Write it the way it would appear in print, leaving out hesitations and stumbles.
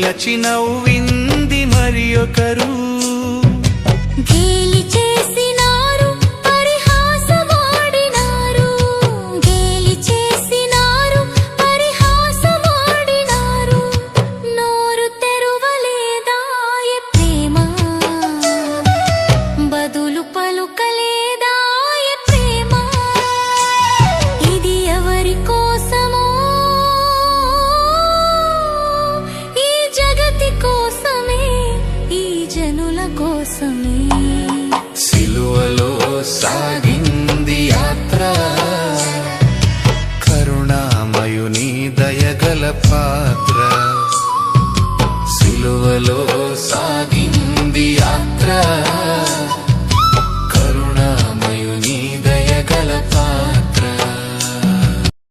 నిలచి నవ్వింది మరి ఒకరు. గేలి చేసినారు పరిహాసమాడినారు, గేలి చేసినారు పరిహాసమాడినారు. నోరు తెరువలేదాయె ప్రేమ, బదులు పలుకలేదాయె ప్రేమ. ఇది ఎవరి కోసమో, ఈ జగతి కోసమే, ఈ జనుల కోసమే. సిలువలో సాగింది యాత్ర, కరుణామయుని దయగల పాత్ర. సిలువలో